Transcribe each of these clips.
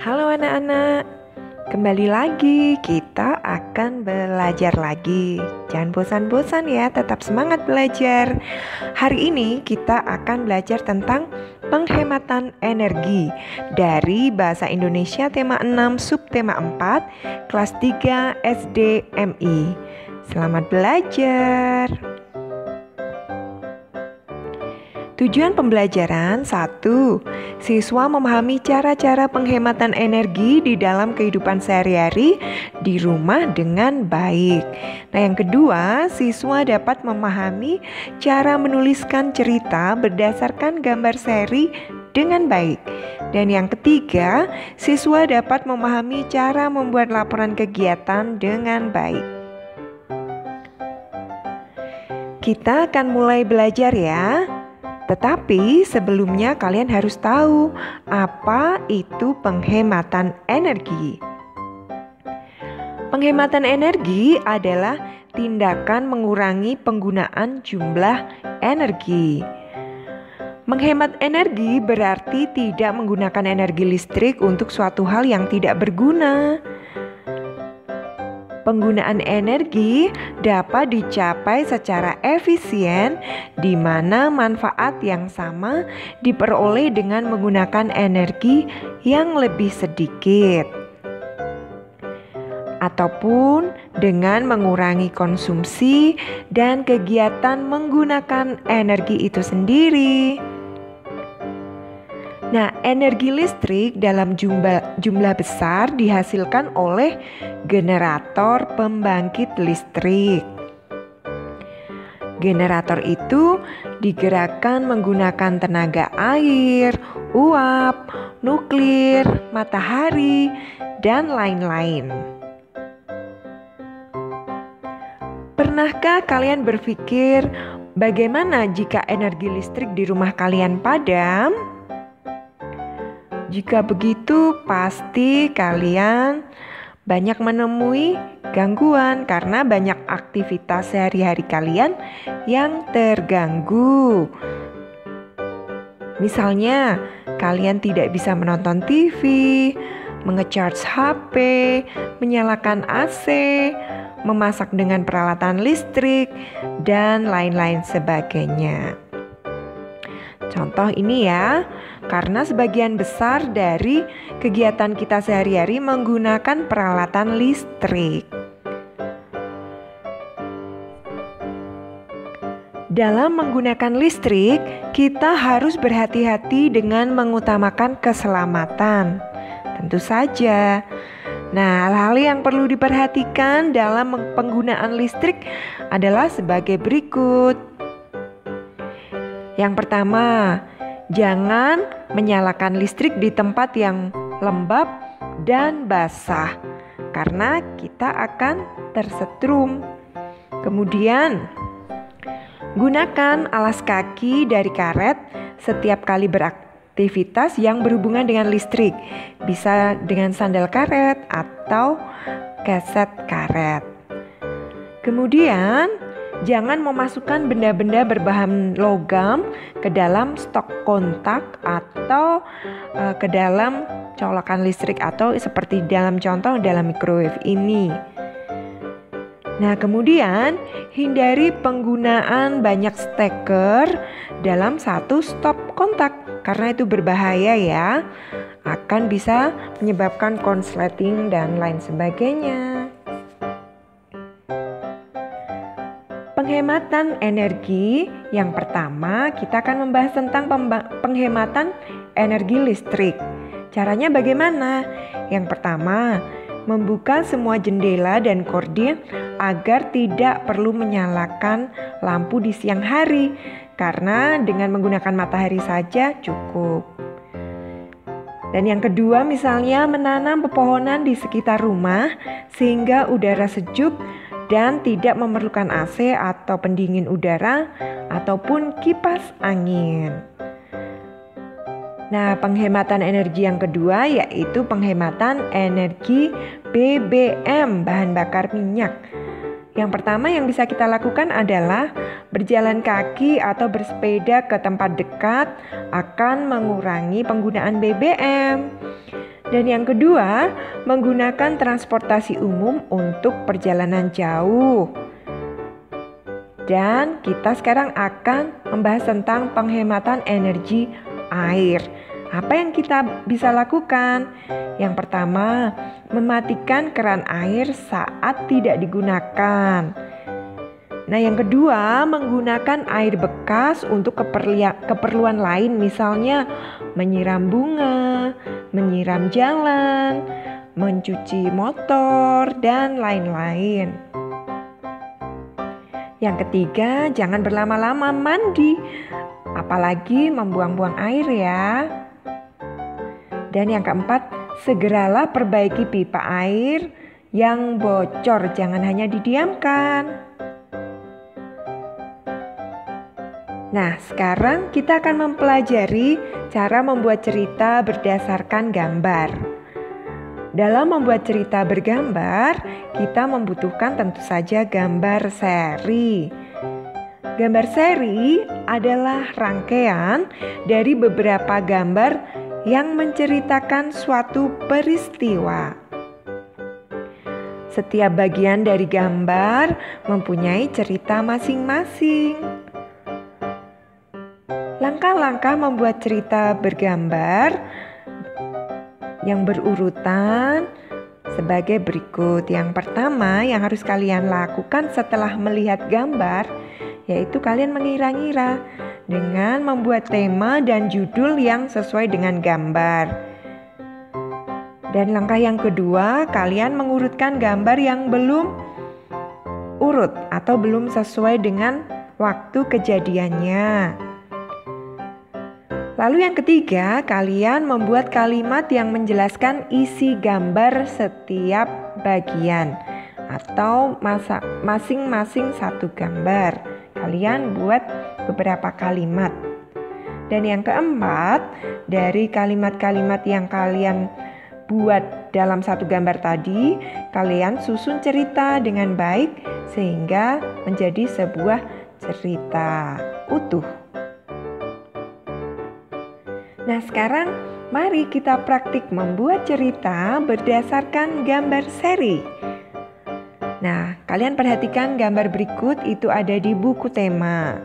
Halo anak-anak, kembali lagi kita akan belajar lagi. Jangan bosan-bosan ya, tetap semangat belajar. Hari ini kita akan belajar tentang penghematan energi dari Bahasa Indonesia tema 6 subtema 4 kelas 3 SD MI. Selamat belajar. Tujuan pembelajaran 1. Siswa memahami cara-cara penghematan energi di dalam kehidupan sehari-hari di rumah dengan baik. Nah, yang kedua, siswa dapat memahami cara menuliskan cerita berdasarkan gambar seri dengan baik. Dan yang ketiga, siswa dapat memahami cara membuat laporan kegiatan dengan baik. Kita akan mulai belajar ya. Tetapi sebelumnya kalian harus tahu apa itu penghematan energi. Penghematan energi adalah tindakan mengurangi penggunaan jumlah energi. Menghemat energi berarti tidak menggunakan energi listrik untuk suatu hal yang tidak berguna. Penggunaan energi dapat dicapai secara efisien di mana manfaat yang sama diperoleh dengan menggunakan energi yang lebih sedikit ataupun dengan mengurangi konsumsi dan kegiatan menggunakan energi itu sendiri. Nah, energi listrik dalam jumlah besar dihasilkan oleh generator pembangkit listrik. Generator itu digerakkan menggunakan tenaga air, uap, nuklir, matahari, dan lain-lain. Pernahkah kalian berpikir bagaimana jika energi listrik di rumah kalian padam? Jika begitu, pasti kalian banyak menemui gangguan karena banyak aktivitas sehari-hari kalian yang terganggu. Misalnya, kalian tidak bisa menonton TV, menge-charge HP, menyalakan AC, memasak dengan peralatan listrik, dan lain-lain sebagainya. Contoh ini ya, karena sebagian besar dari kegiatan kita sehari-hari menggunakan peralatan listrik. Dalam menggunakan listrik, kita harus berhati-hati dengan mengutamakan keselamatan. Tentu saja. Nah, hal-hal yang perlu diperhatikan dalam penggunaan listrik adalah sebagai berikut. Yang pertama, jangan menyalakan listrik di tempat yang lembab dan basah karena kita akan tersetrum. Kemudian, gunakan alas kaki dari karet setiap kali beraktivitas yang berhubungan dengan listrik. Bisa dengan sandal karet atau keset karet. Kemudian, jangan memasukkan benda-benda berbahan logam ke dalam stok kontak atau ke dalam colokan listrik atau seperti dalam contoh dalam microwave ini. Nah, kemudian hindari penggunaan banyak steker dalam satu stop kontak karena itu berbahaya ya. Akan bisa menyebabkan konsleting dan lain sebagainya. Penghematan energi, yang pertama kita akan membahas tentang penghematan energi listrik. Caranya bagaimana? Yang pertama, membuka semua jendela dan gorden agar tidak perlu menyalakan lampu di siang hari, karena dengan menggunakan matahari saja cukup. Dan yang kedua, misalnya menanam pepohonan di sekitar rumah sehingga udara sejuk dan tidak memerlukan AC atau pendingin udara ataupun kipas angin. Nah, penghematan energi yang kedua yaitu penghematan energi BBM, bahan bakar minyak. Yang pertama yang bisa kita lakukan adalah berjalan kaki atau bersepeda ke tempat dekat akan mengurangi penggunaan BBM. Dan yang kedua, menggunakan transportasi umum untuk perjalanan jauh. Dan kita sekarang akan membahas tentang penghematan energi air. Apa yang kita bisa lakukan? Yang pertama, mematikan keran air saat tidak digunakan. Nah, yang kedua, menggunakan air bekas untuk keperluan lain, misalnya menyiram bunga, menyiram jalan, mencuci motor, dan lain-lain. Yang ketiga, jangan berlama-lama mandi, apalagi membuang-buang air ya. Dan yang keempat, segeralah perbaiki pipa air yang bocor, jangan hanya didiamkan. Nah, sekarang kita akan mempelajari cara membuat cerita berdasarkan gambar. Dalam membuat cerita bergambar, kita membutuhkan tentu saja gambar seri. Gambar seri adalah rangkaian dari beberapa gambar yang menceritakan suatu peristiwa. Setiap bagian dari gambar mempunyai cerita masing-masing. Langkah-langkah membuat cerita bergambar yang berurutan sebagai berikut. Yang pertama yang harus kalian lakukan setelah melihat gambar, yaitu kalian mengira-ngira dengan membuat tema dan judul yang sesuai dengan gambar. Dan langkah yang kedua, kalian mengurutkan gambar yang belum urut atau belum sesuai dengan waktu kejadiannya. Lalu yang ketiga, kalian membuat kalimat yang menjelaskan isi gambar setiap bagian atau masing-masing satu gambar. Kalian buat beberapa kalimat. Dan yang keempat, dari kalimat-kalimat yang kalian buat dalam satu gambar tadi, kalian susun cerita dengan baik sehingga menjadi sebuah cerita utuh. Nah, sekarang mari kita praktik membuat cerita berdasarkan gambar seri. Nah, kalian perhatikan gambar berikut itu ada di buku tema.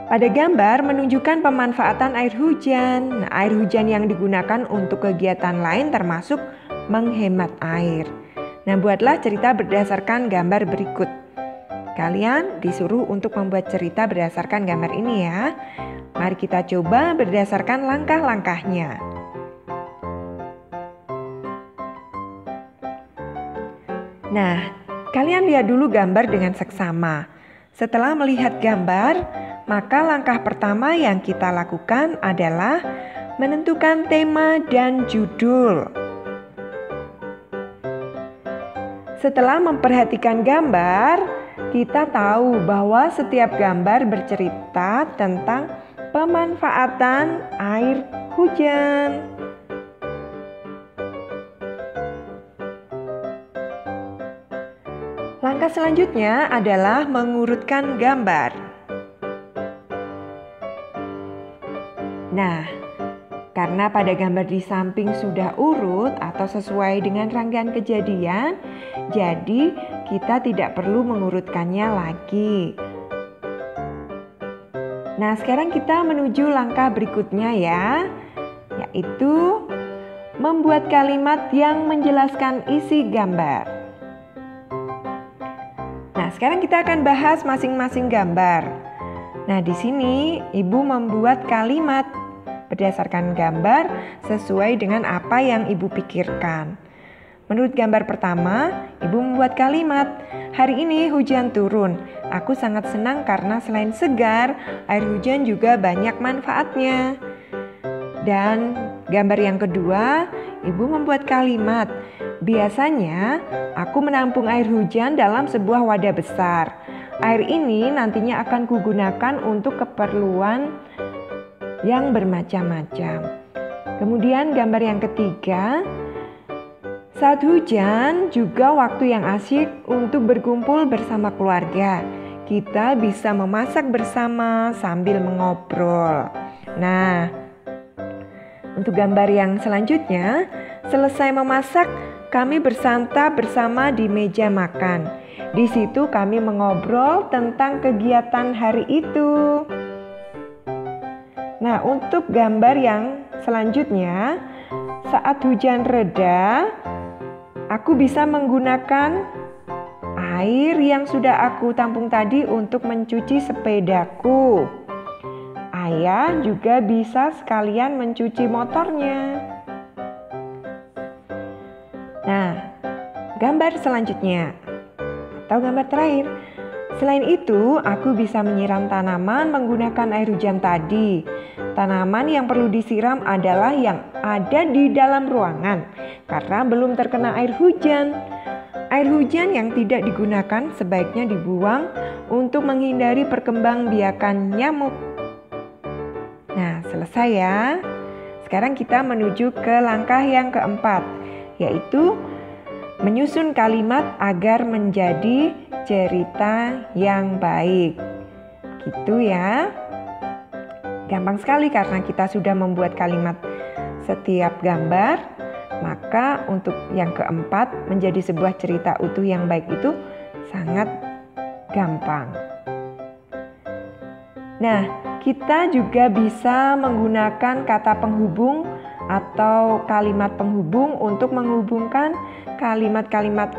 Pada gambar menunjukkan pemanfaatan air hujan. Nah, air hujan yang digunakan untuk kegiatan lain termasuk menghemat air. Nah, buatlah cerita berdasarkan gambar berikut. Kalian disuruh untuk membuat cerita berdasarkan gambar ini ya. Mari kita coba berdasarkan langkah-langkahnya. Nah, kalian lihat dulu gambar dengan seksama. Setelah melihat gambar, maka langkah pertama yang kita lakukan adalah menentukan tema dan judul. Setelah memperhatikan gambar, kita tahu bahwa setiap gambar bercerita tentang pemanfaatan air hujan. Langkah selanjutnya adalah mengurutkan gambar. Nah, karena pada gambar di samping sudah urut atau sesuai dengan rangkaian kejadian, jadi kita tidak perlu mengurutkannya lagi. Nah, sekarang kita menuju langkah berikutnya ya, yaitu membuat kalimat yang menjelaskan isi gambar. Nah, sekarang kita akan bahas masing-masing gambar. Nah, di sini Ibu membuat kalimat berdasarkan gambar sesuai dengan apa yang Ibu pikirkan. Menurut gambar pertama, Ibu membuat kalimat, "Hari ini hujan turun. Aku sangat senang karena selain segar, air hujan juga banyak manfaatnya." Dan gambar yang kedua, Ibu membuat kalimat, "Biasanya aku menampung air hujan dalam sebuah wadah besar. Air ini nantinya akan kugunakan untuk keperluan yang bermacam-macam." Kemudian gambar yang ketiga, saat hujan juga waktu yang asyik untuk berkumpul bersama keluarga. Kita bisa memasak bersama sambil mengobrol. Nah, Untuk gambar yang selanjutnya, selesai memasak, kami bersantap bersama di meja makan. Di situ kami mengobrol tentang kegiatan hari itu. Nah, untuk gambar yang selanjutnya, saat hujan reda, aku bisa menggunakan air yang sudah aku tampung tadi untuk mencuci sepedaku. Ayah juga bisa sekalian mencuci motornya. Nah, gambar selanjutnya atau gambar terakhir. Selain itu, aku bisa menyiram tanaman menggunakan air hujan tadi. Tanaman yang perlu disiram adalah yang ada di dalam ruangan karena belum terkena air hujan. Air hujan yang tidak digunakan sebaiknya dibuang untuk menghindari perkembangbiakan nyamuk. Nah, selesai ya. Sekarang kita menuju ke langkah yang keempat, yaitu menyusun kalimat agar menjadi cerita yang baik. Gitu ya. Gampang sekali karena kita sudah membuat kalimat setiap gambar. Maka untuk yang keempat, menjadi sebuah cerita utuh yang baik itu sangat gampang. Nah, kita juga bisa menggunakan kata penghubung atau kalimat penghubung untuk menghubungkan kalimat-kalimat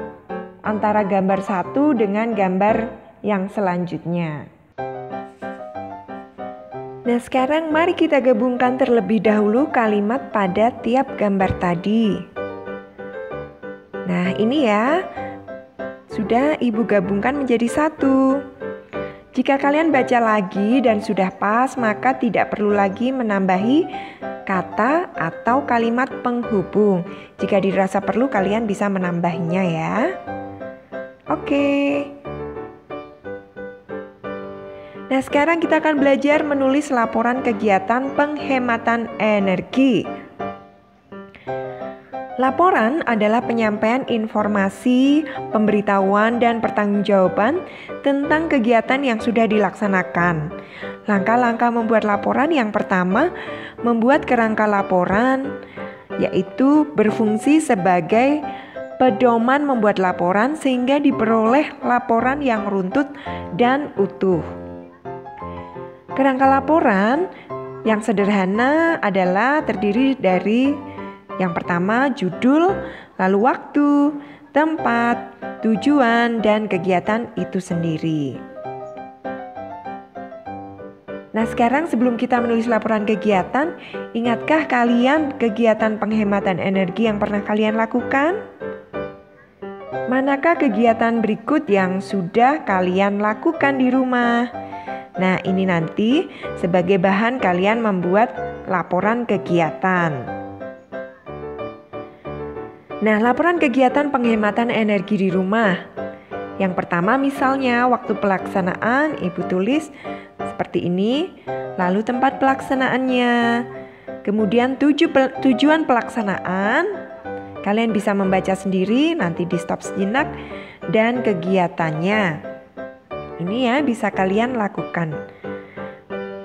antara gambar satu dengan gambar yang selanjutnya. Nah, sekarang mari kita gabungkan terlebih dahulu kalimat pada tiap gambar tadi. Nah, ini ya, sudah Ibu gabungkan menjadi satu. Jika kalian baca lagi dan sudah pas, maka tidak perlu lagi menambahi kata atau kalimat penghubung. Jika dirasa perlu, kalian bisa menambahnya ya. Oke. Nah, sekarang kita akan belajar menulis laporan kegiatan penghematan energi. Laporan adalah penyampaian informasi, pemberitahuan, dan pertanggungjawaban tentang kegiatan yang sudah dilaksanakan. Langkah-langkah membuat laporan yang pertama, membuat kerangka laporan, yaitu berfungsi sebagai pedoman membuat laporan sehingga diperoleh laporan yang runtut dan utuh. Kerangka laporan yang sederhana adalah terdiri dari yang pertama judul, lalu waktu, tempat, tujuan, dan kegiatan itu sendiri. Nah, sekarang sebelum kita menulis laporan kegiatan, ingatkah kalian kegiatan penghematan energi yang pernah kalian lakukan? Manakah kegiatan berikut yang sudah kalian lakukan di rumah? Nah, ini nanti sebagai bahan kalian membuat laporan kegiatan. Nah, laporan kegiatan penghematan energi di rumah. Yang pertama misalnya waktu pelaksanaan Ibu tulis seperti ini, lalu tempat pelaksanaannya. Kemudian tujuan pelaksanaan, kalian bisa membaca sendiri, nanti di stop sejenak, dan kegiatannya. Ini ya bisa kalian lakukan.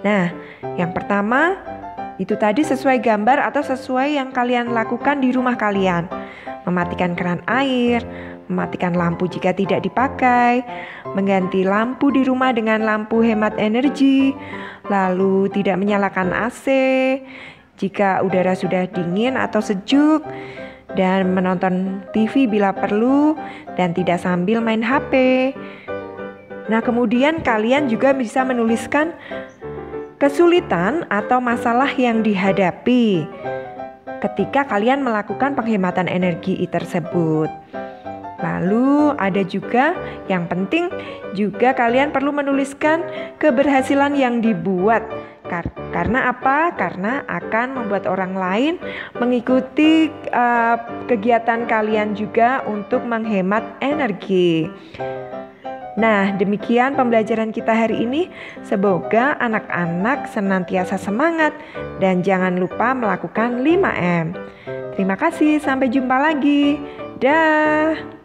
Nah, yang pertama itu tadi sesuai gambar atau sesuai yang kalian lakukan di rumah kalian. Mematikan keran air, mematikan lampu jika tidak dipakai, mengganti lampu di rumah dengan lampu hemat energi, lalu tidak menyalakan AC jika udara sudah dingin atau sejuk, dan menonton TV bila perlu dan tidak sambil main HP. Nah, kemudian kalian juga bisa menuliskan kesulitan atau masalah yang dihadapi ketika kalian melakukan penghematan energi tersebut. Lalu ada juga yang penting juga kalian perlu menuliskan keberhasilan yang dibuat. Karena apa? Karena akan membuat orang lain mengikuti kegiatan kalian juga untuk menghemat energi. Nah, demikian pembelajaran kita hari ini. Semoga anak-anak senantiasa semangat dan jangan lupa melakukan 5M. Terima kasih, sampai jumpa lagi. Dah.